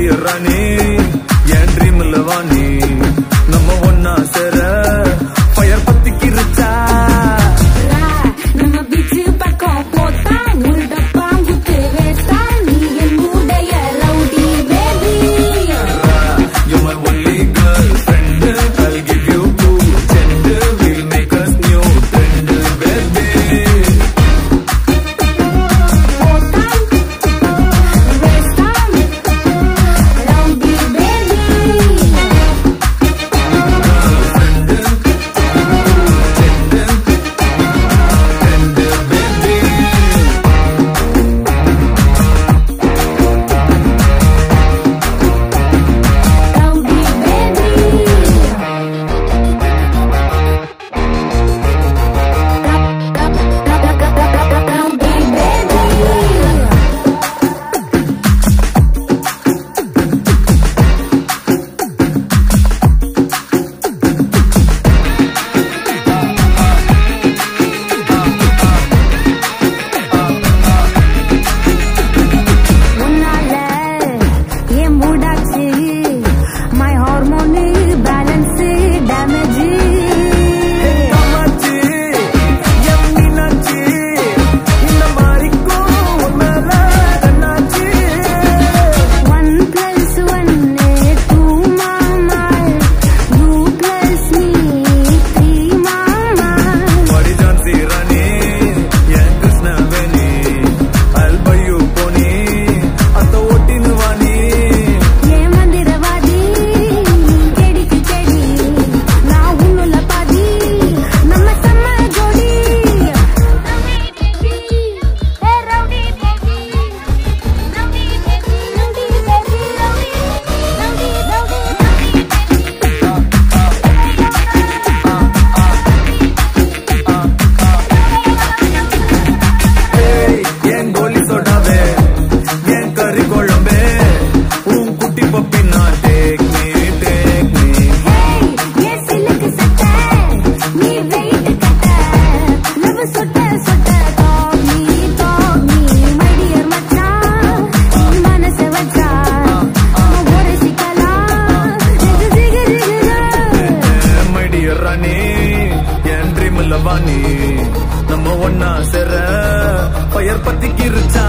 dear Rani, என் ட்ரீம்ல வாணி நம்ம ஒன்னா சேர fire பத்தி கிருச்சா நம்ம பீச்சு பக்கம் போட்டா முருடப்பா குத்து வேஸ்டா நீ என் மூடைய rowdy baby You my only girlfriend, I'll give you 2 cent, we'll make us new friend, baby. நம்ம ஒன்னா சேர ஃபயர் பத்தி கிருச்சா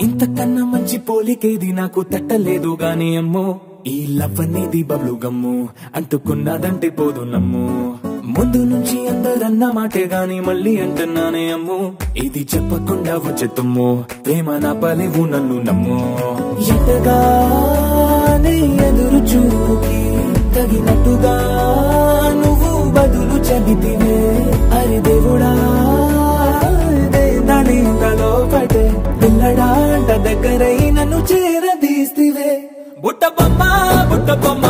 ఇంతకన్నా మంచి పోలికేది నాకు తట్టలేదు గాని అమ్మో ఈ లవ్ అనేది బబ్లు గమ్ము అంటుకున్నదంటే పోదు నమ్ము ముందు నుంచి అందరన్న మాటే గాని మళ్ళీ అంటున్నానే అమ్ము ఇది చెప్పకుండా వచ్చే తుమ్ము ప్రేమ నా పలివు నన్ను నమ్ము ఎంతగానే ఎదురు చూకి తగినట్టుగా నువ్వు బదులు చెబితివే అరే దేవుడా దానిలో పడే పిల్లడాంట దగ్గరై నన్ను చేరదీస్తివే బుట్ట బొమ్మ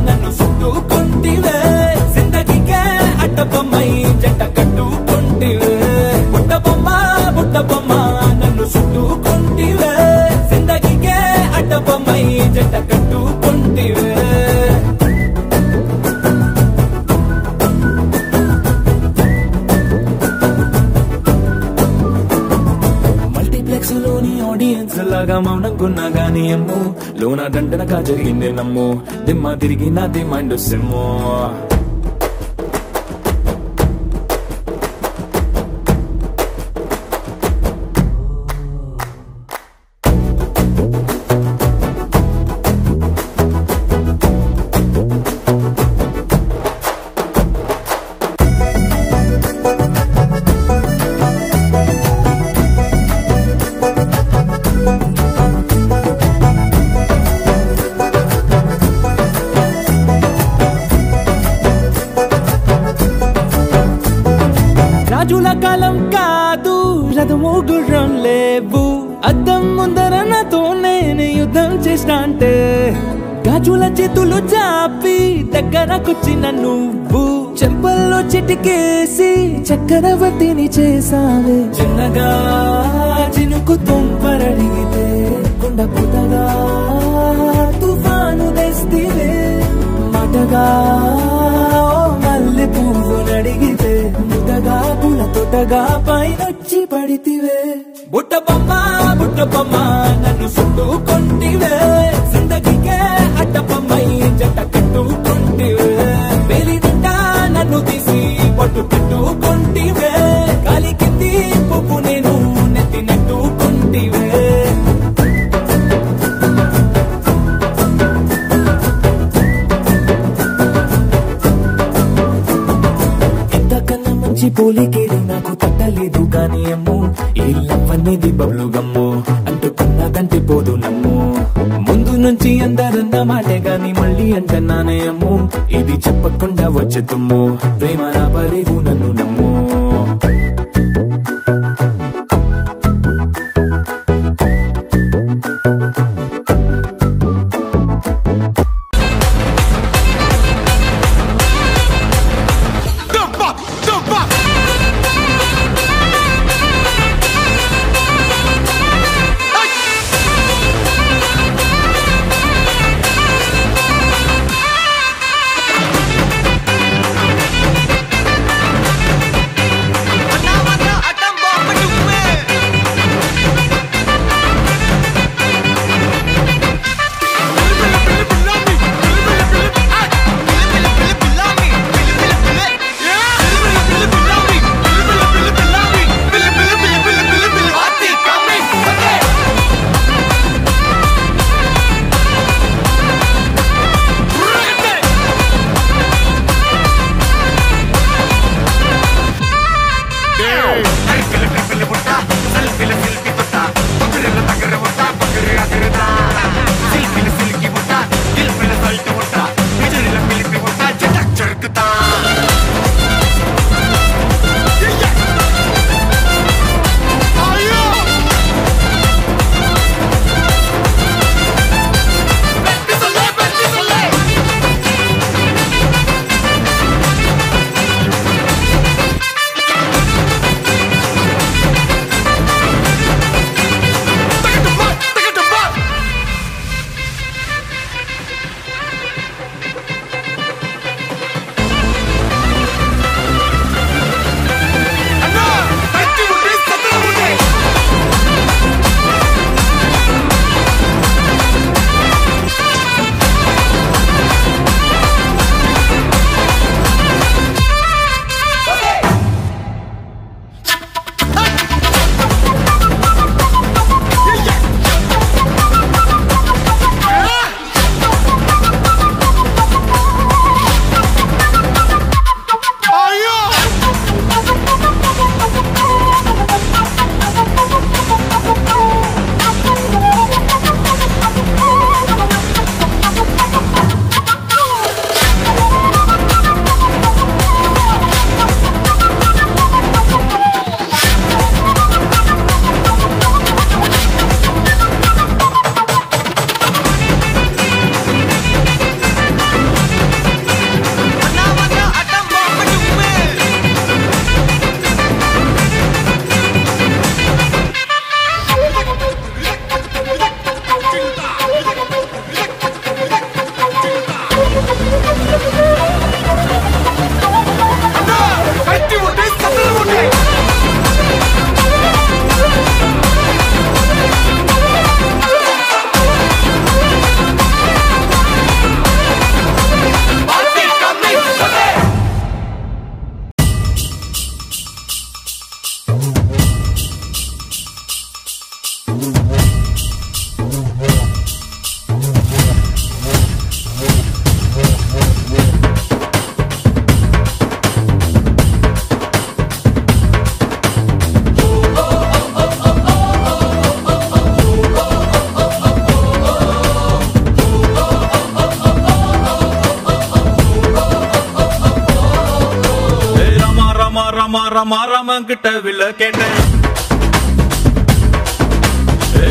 నన్ను చుట్టుకుంటివే జిందగీకే అట్ట బొమ్మై జంట కట్టుకుంటివే బుట్ట బొమ్మ నన్ను చుట్టుకుంటివే జిందగీకే అట్ట బొమ్మై జంట కట్టుకుంటివే ఆడియన్స్ లాగా మౌనంకున్నా గానీ అమ్ము లోన దండనగా జరిగిందే నమ్ము దిమ్మ తిరిగి నాది మైండ్ సిమ్ము కాలం కాదు రథము గుర్రం లేవు అద్దం ముందర నాతో నేను యుద్ధం చేస్తా అంటే గాజుల చేతులు చాపి దగ్గరకొచ్చిన నువ్వు చెంపల్లో చిటికేసి చక్రవర్తిని చేసావే చిన్నగా చినుకు తుంపరడిగితే కొండ పుటగా తుఫాను తెస్తివే మాటగా మల్లె పువ్వు నడిగితే ముద్దగా పుల తొటగా పైనొచ్చి పడితివే బుట్ట బొమ్మ నన్ను చుట్టుకొంటివే జిందగీకే అడ్డపమ్మై జంట కట్టుకొంటివే వేలి నిండా నన్ను తీసి పట్టు పెట్టుకొంటివే గాలి కింది పువ్వు నేను నెత్తినట్టుకొంటివే ఇంతకన్నా మంచి పోలికేది నాకు తట్టలేదు కానీ అమ్మో ఈ లవ్ అనేది బబ్లు గమ్ము అంటుకున్నదంటే పోదు నమ్ము ముందు నుంచి అందరన్న మాటే గాని మళ్ళీ అంటున్నానే అమ్ము ఇది చెప్పకుండా వచ్చే తుమ్ము ప్రేమ రాబలేదు నన్ను నమ్ము ரமா ராமன் கிட்ட வில்ல கேட்டேன்.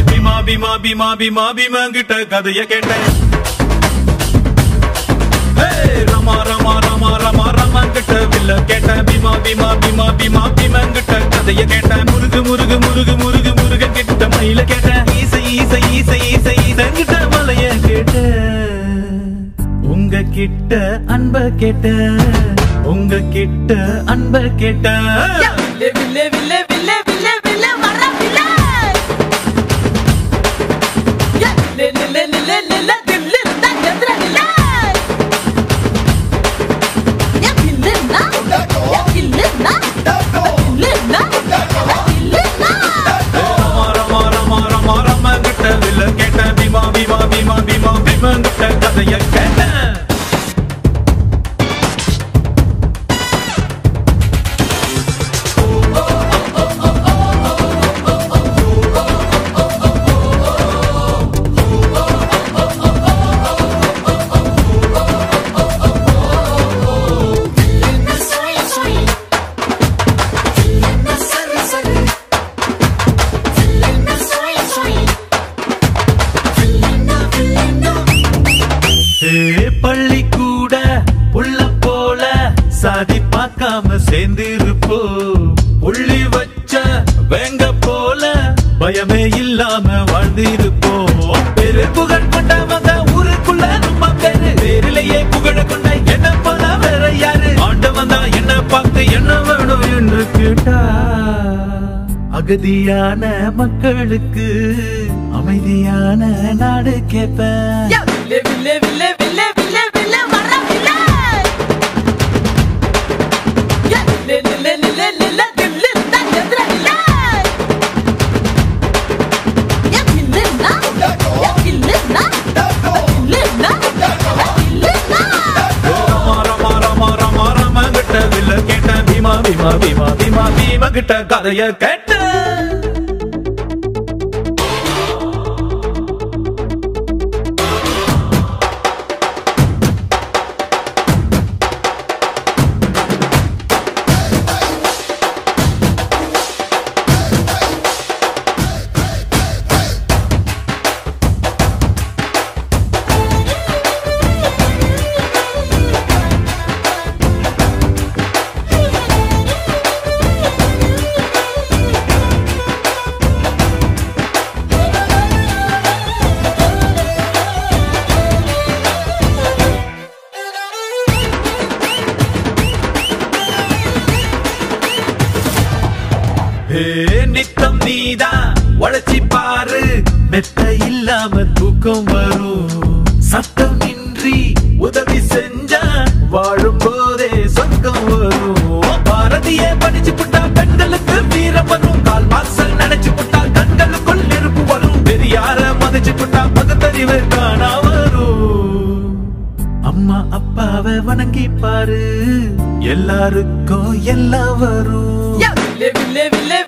பீமா பீமா பீமா பீமா பீமன் கிட்ட கதைய கேட்டேன். ரமா ரமா ரமா ரமா ராமன் கிட்ட வில்ல கேட்டேன். பீமா பீமா பீமா பீமா பீமன் கிட்ட கதைய கேட்டேன். முருகு முருகு முருகு முருகு முருகன் கிட்ட மயில கேட்டேன். ஈசை ஈசை ஈசை ஈசை ஈசன் கிட்ட மலைய கேட்டேன். உங்க கிட்ட அன்ப கேட்ட, உங்க கிட்ட அன்ப கேட்ட. வில்லே வில்லே வில்லே வில்லே வில்லே வர வில்லே. லே லே லே லே லே லே தில்லு தான் எதிர வில்லே. யா வில்லே நா, யா வில்லே நா, வில்லே நா, வில்லே நா. ரமா ரமா ரமா ரமா கிட்ட வில்ல கேட்ட. பீமா பீமா பீமா பீமா பீமன் கிட்ட கதைய கேட்டேன். பள்ளி கூட உள்ள போல சாதி பார்க்காம சேர்ந்திருப்போ. புள்ளி வச்ச வேங்க போல பயமே இல்லாம வாழ்ந்திருப்போம். பெரு புகழ் கொண்டவங்க ஊருக்குள்ள நம்ம பேரு. பேரிலேயே புகழ கொண்ட என்ன போல வேற யாரு? ஆண்டவன் தான் என்ன பார்த்து என்ன வேணும் என்று கேட்டா. அகதியான மக்களுக்கு அமைதியான நாடு கேட்பேன். வில்லே வில்லே வில்லே வில்லே வில்லே வில்லே வர வில்லே. லே லே லே லே லே லே தில்லு தான் எதிர வில்லே. யா வில்லே நா, யா வில்லே நா, வில்லே நா, வில்லே நா. ரமா ரமா ரமா ரமா ரமா கிட்ட வில்ல கேட்டேன். பீமா பீமா பீமா பீமா பீமா கிட்ட கதைய கேட்டேன். நித்தம் நீதான் உழைச்சி பாரு. மெத்த இல்லாம தூக்கம் வரும். சத்தம் இன்றி உதவி செஞ்சா வாழும் போதே சொர்க்கம் வரும். பாரதியே படிச்சு புட்டா பெண்களுக்கு வீரம் வரும். கால் வாசல் நினைச்சு புட்டா கண்களுக்குள் நெருப்பு வரும். பெரியார மதிச்சு புட்டா பகுத்தறிவு காணா வரும். அம்மா அப்பாவை வணங்கி பாரு. எல்லாருக்கும் எல்லாம் வரும். வில்லே வில்லே வில்லே